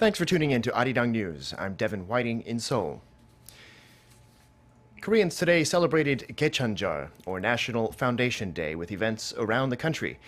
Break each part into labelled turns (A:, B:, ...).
A: Thanks for tuning in to ARIRANG News. I'm Devin Whiting in Seoul. Koreans today celebrated Gaechonjeol, or National Foundation Day, with events around the country.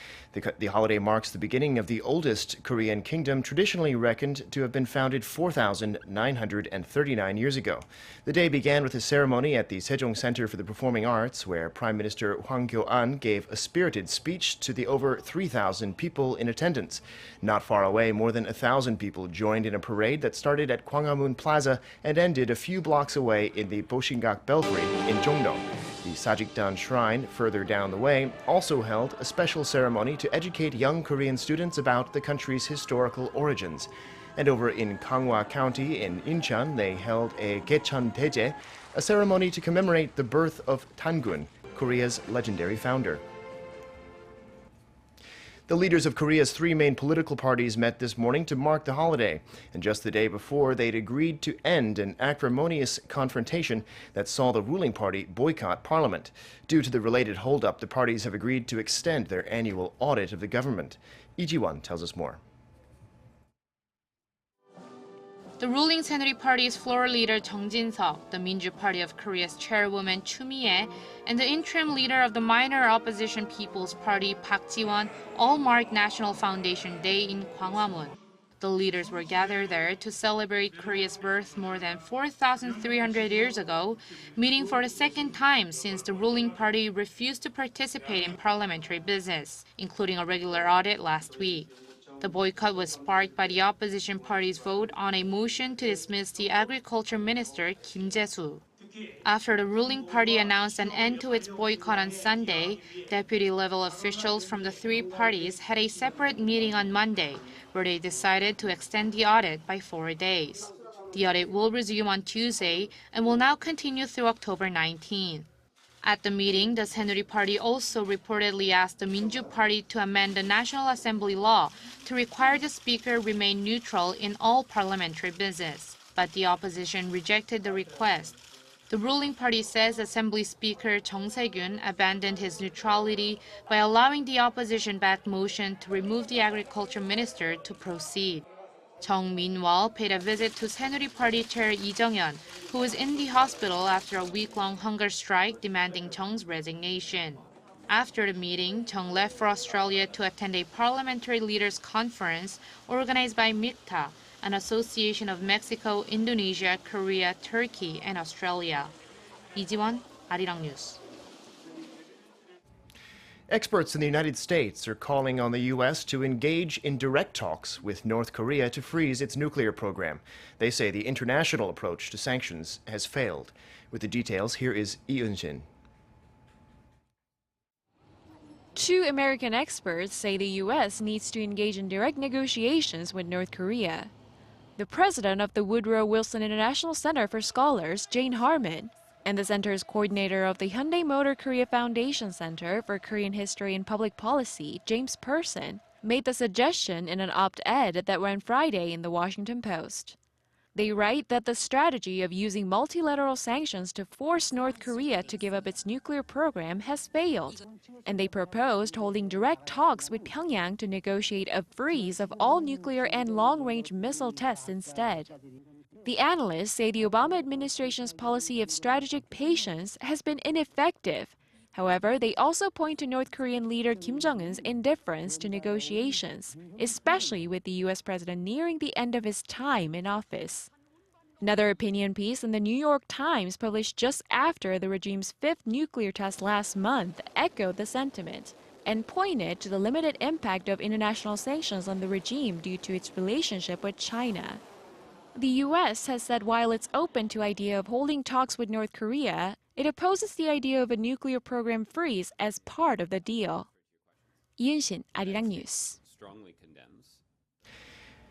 A: The holiday marks the beginning of the oldest Korean kingdom, traditionally reckoned to have been founded 4,939 years ago. The day began with a ceremony at the Sejong Center for the Performing Arts, where Prime Minister Hwang Kyo-an gave a spirited speech to the over 3,000 people in attendance. Not far away, more than 1,000 people joined in a parade that started at Gwanghwamun Plaza and ended a few blocks away in the Boshingak Belfry in Jongno. The Sajikdan Shrine, further down the way, also held a special ceremony to educate young Korean students about the country's historical origins. And over in Gangwon County in Incheon, they held a Gaechondaeje, a ceremony to commemorate the birth of Tangun, Korea's legendary founder. The leaders of Korea's three main political parties met this morning to mark the holiday. And just the day before, they'd agreed to end an acrimonious confrontation that saw the ruling party boycott parliament. Due to the related holdup, the parties have agreed to extend their annual audit of the government. Lee Ji-won tells us more.
B: The ruling Saenuri Party's floor leader Chung Jin-seok, the Minju Party of Korea's chairwoman Choo Mi-ae, and the interim leader of the minor opposition People's Party Park Ji-won all marked National Foundation Day in Gwanghwamun. The leaders were gathered there to celebrate Korea's birth more than 4,300 years ago, meeting for the second time since the ruling party refused to participate in parliamentary business, including a regular audit last week. The boycott was sparked by the opposition party's vote on a motion to dismiss the agriculture minister Kim Jae-soo. After the ruling party announced an end to its boycott on Sunday, deputy-level officials from the three parties had a separate meeting on Monday, where they decided to extend the audit by 4 days. The audit will resume on Tuesday and will now continue through October 19. At the meeting, the Saenuri Party also reportedly asked the Minju Party to amend the National Assembly law to require the speaker remain neutral in all parliamentary business. But the opposition rejected the request. The ruling party says Assembly Speaker Chung Se-gyun abandoned his neutrality by allowing the opposition-backed motion to remove the agriculture minister to proceed. Chung, meanwhile, paid a visit to Saenuri Party chair Lee Jung-yeon, who was in the hospital after a week-long hunger strike demanding Chung's resignation. After the meeting, Chung left for Australia to attend a parliamentary leaders' conference organized by MICTA, an association of Mexico, Indonesia, Korea, Turkey, and Australia. Lee Ji-won, ARIRANG News.
A: Experts in the United States are calling on the U.S. to engage in direct talks with North Korea to freeze its nuclear program. They say the international approach to sanctions has failed. With the details, here is Lee Eun-shin.
C: Two American experts say the U.S. needs to engage in direct negotiations with North Korea. The president of the Woodrow Wilson International Center for Scholars, Jane Harmon, and the center's coordinator of the Hyundai Motor Korea Foundation Center for Korean History and Public Policy, James Person, made the suggestion in an op-ed that ran Friday in the Washington Post. They write that the strategy of using multilateral sanctions to force North Korea to give up its nuclear program has failed, and they proposed holding direct talks with Pyongyang to negotiate a freeze of all nuclear and long-range missile tests instead. The analysts say the Obama administration's policy of strategic patience has been ineffective. However, they also point to North Korean leader Kim Jong-un's indifference to negotiations, especially with the U.S. president nearing the end of his time in office. Another opinion piece in the New York Times published just after the regime's fifth nuclear test last month echoed the sentiment and pointed to the limited impact of international sanctions on the regime due to its relationship with China. The U.S. has said while it's open to the idea of holding talks with North Korea, it opposes the idea of a nuclear program freeze as part of the deal. Lee Eun-shin, ARIRANG News.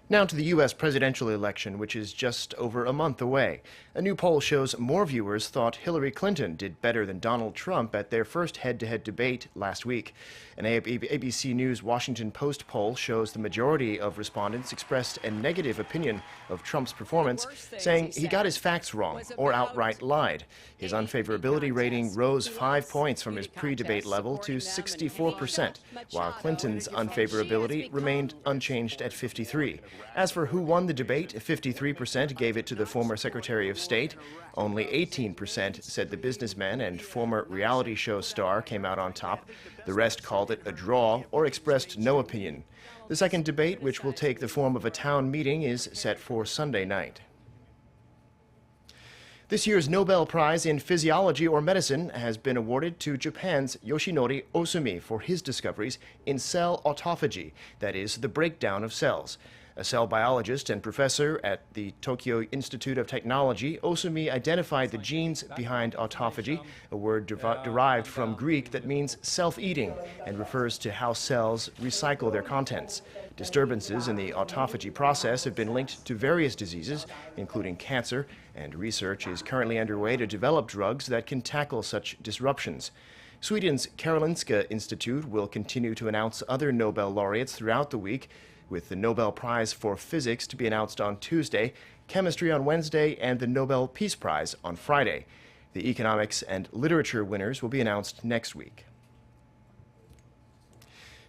A: Now to the U.S. presidential election, which is just over a month away. A new poll shows more viewers thought Hillary Clinton did better than Donald Trump at their first head-to-head debate last week. An ABC News Washington Post poll shows the majority of respondents expressed a negative opinion of Trump's performance, saying he got his facts wrong or outright lied. His unfavorability rating rose 5 points from his pre-debate level to 64%, while Clinton's unfavorability remained unchanged at 53%. As for who won the debate, 53% gave it to the former Secretary of State. Only 18% said the businessman and former reality show star came out on top. The rest called it a draw or expressed no opinion. The second debate, which will take the form of a town meeting, is set for Sunday night. This year's Nobel Prize in Physiology or Medicine has been awarded to Japan's Yoshinori Ohsumi for his discoveries in cell autophagy, that is, the breakdown of cells. A cell biologist and professor at the Tokyo Institute of Technology, Ohsumi identified the genes behind autophagy, a word derived from Greek that means self-eating and refers to how cells recycle their contents. Disturbances in the autophagy process have been linked to various diseases, including cancer, and research is currently underway to develop drugs that can tackle such disruptions. Sweden's Karolinska Institute will continue to announce other Nobel laureates throughout the week, with the Nobel Prize for Physics to be announced on Tuesday, Chemistry on Wednesday, and the Nobel Peace Prize on Friday. The economics and literature winners will be announced next week.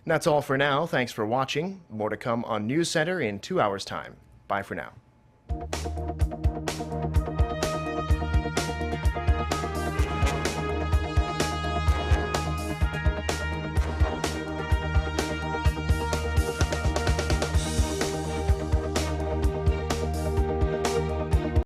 A: And that's all for now. Thanks for watching. More to come on News Center in 2 hours' time. Bye for now.